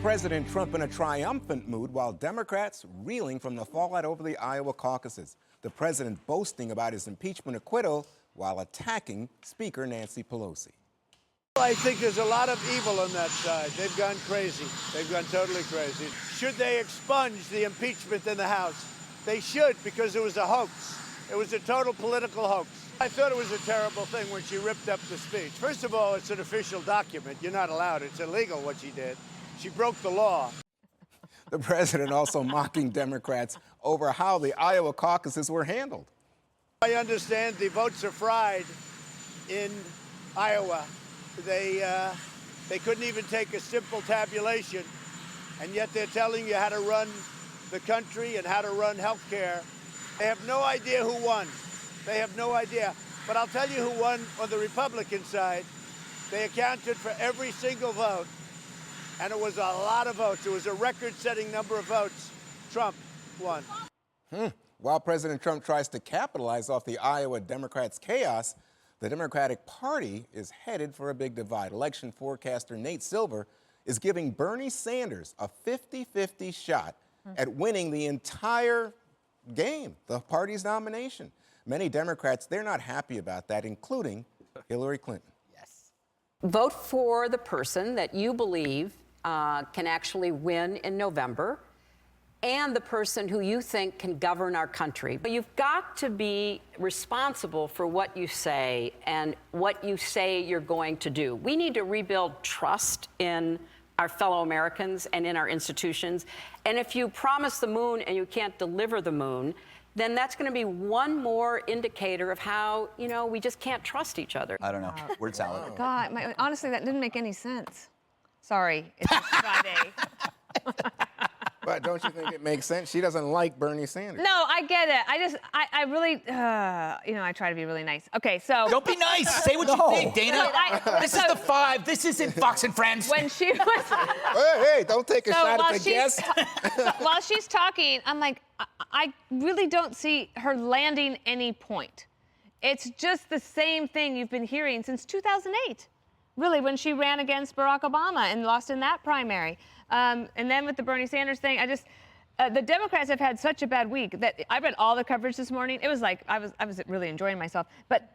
President Trump in a triumphant mood while Democrats reeling from the fallout over the Iowa caucuses. The president boasting about his impeachment acquittal while attacking Speaker Nancy Pelosi. I think there's a lot of evil on that side. They've gone crazy. They've gone totally crazy. Should they expunge the impeachment in the House? They should, because it was a hoax. It was a total political hoax. I thought it was a terrible thing when she ripped up the speech. First of all, it's an official document. You're not allowed. It's illegal what she did. She broke the law. The president also mocking Democrats over how the Iowa caucuses were handled. I understand the votes are fried in Iowa. They couldn't even take a simple tabulation, and yet they're telling you how to run the country and how to run health care. They have no idea who won. They have no idea. But I'll tell you who won on the Republican side. They accounted for every single vote, and it was a lot of votes. It was a record-setting number of votes. Trump won. While President Trump tries to capitalize off the Iowa Democrats' chaos, the Democratic Party is headed for a big divide. Election forecaster Nate Silver is giving Bernie Sanders a 50-50 shot at winning the entire game, the party's nomination. Many Democrats, they're not happy about that, including Hillary Clinton. Yes. Vote for the person that you believe can actually win in November, and the person who you think can govern our country. But you've got to be responsible for what you say and what you say you're going to do. We need to rebuild trust in our fellow Americans and in our institutions. And if you promise the moon and you can't deliver the moon, then that's going to be one more indicator of how, we just can't trust each other. I don't know. Word salad. God, honestly, that didn't make any sense. Sorry, it's just Friday. But don't you think it makes sense? She doesn't like Bernie Sanders. No, I get it. I really, I try to be really nice. Okay, so. Don't be nice. Say what you think, Dana. This is the Five. This isn't Fox and Friends. When she was. Hey, don't take a shot at the guest. While she's talking, I'm like, I really don't see her landing any point. It's just the same thing you've been hearing since 2008. Really, when she ran against Barack Obama and lost in that primary. And then with the Bernie Sanders thing, the Democrats have had such a bad week that I read all the coverage this morning. It was like I was really enjoying myself. But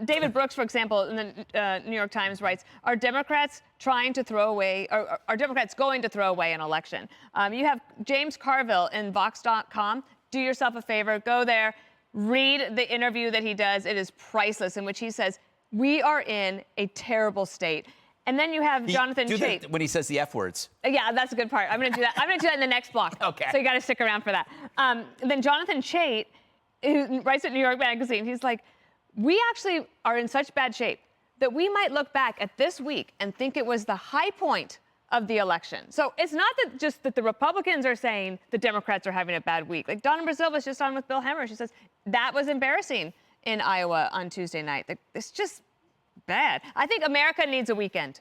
David Brooks, for example, in the New York Times writes, are Democrats trying to throw away, or are Democrats going to throw away an election? You have James Carville in Vox.com. Do yourself a favor, go there, read the interview that he does. It is priceless, in which he says, we are in a terrible state. And then you have Jonathan Chait. When he says the F words. Yeah, that's a good part. I'm going to do that. I'm going to do that in the next block. Okay. So you got to stick around for that. Then Jonathan Chait, who writes at New York Magazine, he's like, we actually are in such bad shape that we might look back at this week and think it was the high point of the election. So it's not just that the Republicans are saying the Democrats are having a bad week. Like Donna Brazile was just on with Bill Hemmer. She says that was embarrassing in Iowa on Tuesday night. It's just bad. I think America needs a weekend.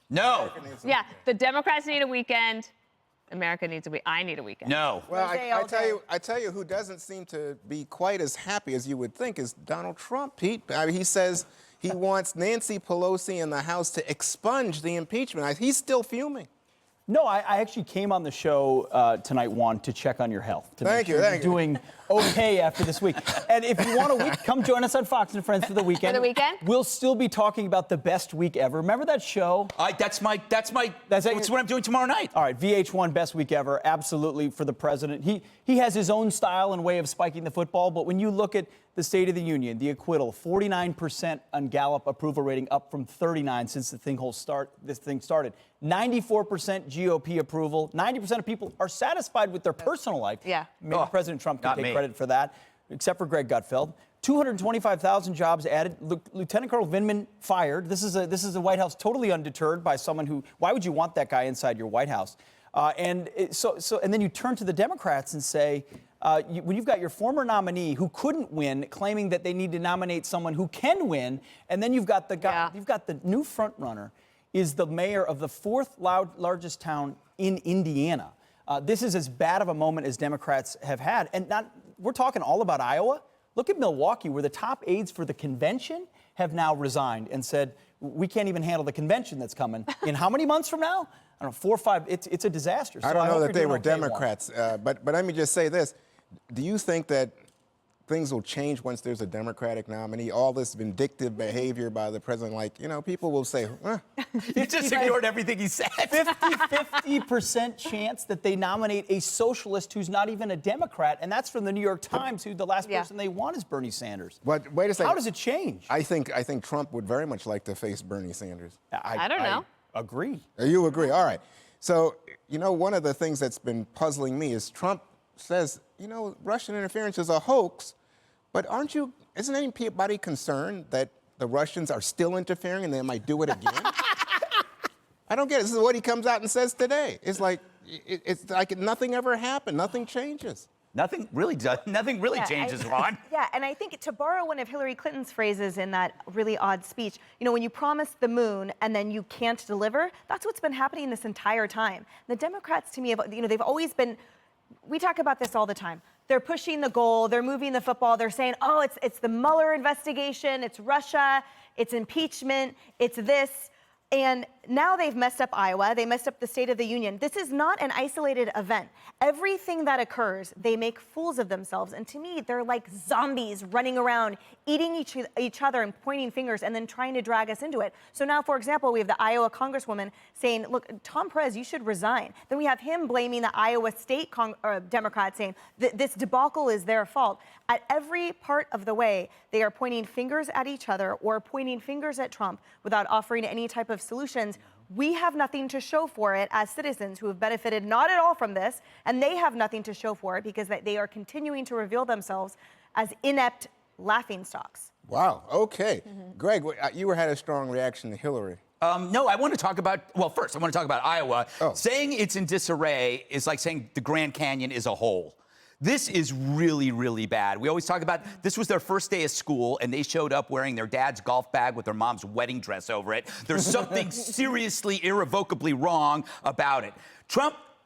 No. Yeah, the Democrats need a weekend. America needs a weekend. I need a weekend. No. Well, I tell you who doesn't seem to be quite as happy as you would think is Donald Trump, Pete. He says he wants Nancy Pelosi in the House to expunge the impeachment. He's still fuming. No, I actually came on the show tonight, Juan, to check on your health. Thank you. You're doing okay after this week. And if you want a week, come join us on Fox and Friends for the weekend. For the weekend? We'll still be talking about the best week ever. Remember that show? That's what I'm doing tomorrow night. All right, VH1, best week ever, absolutely, for the president. He has his own style and way of spiking the football, but when you look at the State of the Union, the acquittal, 49% on Gallup approval rating, up from 39 since this thing started. 94% GOP approval. 90% of people are satisfied with their personal life. Yeah. Maybe President Trump can take credit for that, except for Greg Gutfeld. 225,000 jobs added. Lieutenant Colonel Vindman fired. This is a White House totally undeterred by someone who. Why would you want that guy inside your White House? And then you turn to the Democrats and say, when you've got your former nominee who couldn't win, claiming that they need to nominate someone who can win, and then you've got the new front runner, is the mayor of the fourth largest town in Indiana. This is as bad of a moment as Democrats have had, and we're talking all about Iowa. Look at Milwaukee, where the top aides for the convention have now resigned and said, we can't even handle the convention that's coming in how many months from now? I don't know, 4 or 5. It's a disaster. I So don't know hope that you're they doing were okay, Juan. Democrats, but let me just say this. Do you think that things will change once there's a Democratic nominee? All this vindictive behavior by the president, like, you know, people will say, You just ignored everything he said. 50% chance that they nominate a socialist who's not even a Democrat, and that's from the New York Times, who the last person they want is Bernie Sanders. But wait a second. How does it change? I think Trump would very much like to face Bernie Sanders. I don't know. I agree. You agree? All right. So, you know, one of the things that's been puzzling me is Trump says, you know, Russian interference is a hoax, but isn't anybody concerned that the Russians are still interfering and they might do it again? I don't get it. This is what he comes out and says today. It's like nothing ever happened. Nothing changes. Nothing really changes, Ron. Yeah, and I think to borrow one of Hillary Clinton's phrases in that really odd speech, you know, when you promise the moon and then you can't deliver, that's what's been happening this entire time. The Democrats, to me, they've always been, we talk about this all the time. They're pushing the goal, they're moving the football, they're saying, oh, it's the Mueller investigation, it's Russia, it's impeachment, it's this. And now they've messed up Iowa, they messed up the State of the Union. This is not an isolated event. Everything that occurs, they make fools of themselves. And to me, they're like zombies running around, eating each other and pointing fingers and then trying to drag us into it. So now, for example, we have the Iowa Congresswoman saying, look, Tom Perez, you should resign. Then we have him blaming the Iowa State Democrats saying this debacle is their fault. At every part of the way, they are pointing fingers at each other or pointing fingers at Trump without offering any type of solutions. We have nothing to show for it as citizens who have benefited not at all from this, and they have nothing to show for it because they are continuing to reveal themselves as inept laughingstocks. Wow. Okay. Greg, you had a strong reaction to Hillary. No, I want to talk about, well, first, I want to talk about Iowa. Oh. Saying it's in disarray is like saying the Grand Canyon is a hole. This is really, really bad. We always talk about this was their first day of school, and they showed up wearing their dad's golf bag with their mom's wedding dress over it. There's something seriously, irrevocably wrong about it.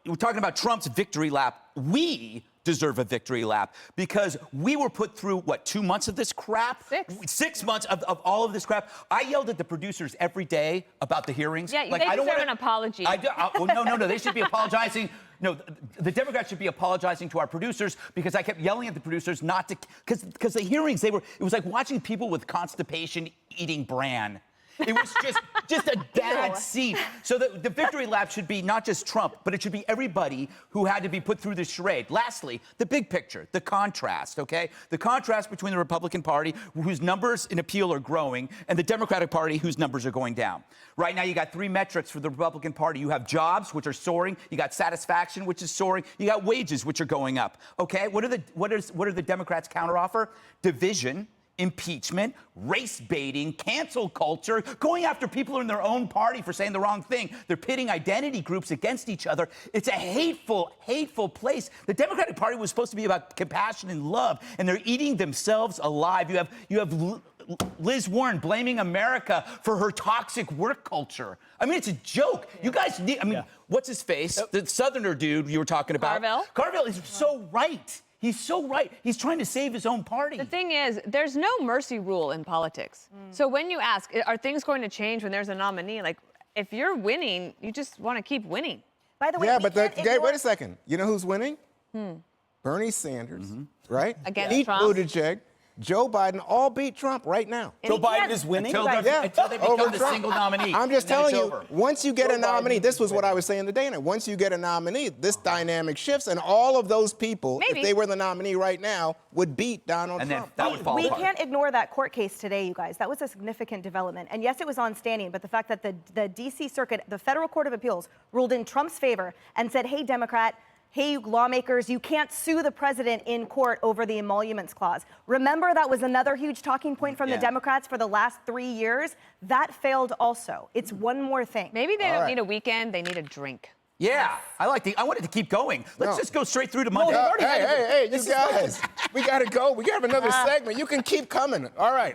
We're talking about Trump's victory lap. We deserve a victory lap because we were put through, 2 months of this crap? 6 months of all of this crap. I yelled at the producers every day about the hearings. Yeah, they deserve an apology. No, they should be apologizing. No, the Democrats should be apologizing to our producers because I kept yelling at the producers not to, because the hearings, it was like watching people with constipation eating bran. It was just a bad scene. So the victory lap should be not just Trump, but it should be everybody who had to be put through this charade. Lastly, the big picture, the contrast, okay? The contrast between the Republican Party, whose numbers in appeal are growing, and the Democratic Party, whose numbers are going down. Right now, you got 3 metrics for the Republican Party. You have jobs, which are soaring. You got satisfaction, which is soaring. You got wages, which are going up. Okay? What are the Democrats' counteroffer? Division, impeachment, race baiting, cancel culture, going after people in their own party for saying the wrong thing. They're pitting identity groups against each other. It's a hateful, hateful place. The Democratic Party was supposed to be about compassion and love, and they're eating themselves alive. You have Liz Warren blaming America for her toxic work culture. I mean, it's a joke. You guys need, what's his face? The Southerner dude you were talking about. Carville is so right. He's so right. He's trying to save his own party. The thing is, there's no mercy rule in politics. So when you ask, are things going to change when there's a nominee? Like, if you're winning, you just want to keep winning. By the way, wait a second. You know who's winning? Bernie Sanders, right? Against Trump. Buttigieg, Joe Biden all beat Trump right now. Joe Biden is winning? Until they become the single nominee. I'm just telling you, over. once you get a nominee, this was what I was saying to Dana. Once you get a nominee, this dynamic shifts, and all of those people, if they were the nominee right now, would beat Donald Trump. That would fall apart. We can't ignore that court case today, you guys. That was a significant development. And yes, it was on standing, but the fact that the D.C. Circuit, the Federal Court of Appeals, ruled in Trump's favor and said, hey, Democrat, hey, lawmakers, you can't sue the president in court over the emoluments clause. Remember, that was another huge talking point from the Democrats for the last 3 years. That failed also. It's one more thing. Maybe they don't need a weekend, they need a drink. Yeah, I wanted to keep going. Let's just go straight through to Monday. Hey, you guys, we got to go. We got another segment. You can keep coming. All right.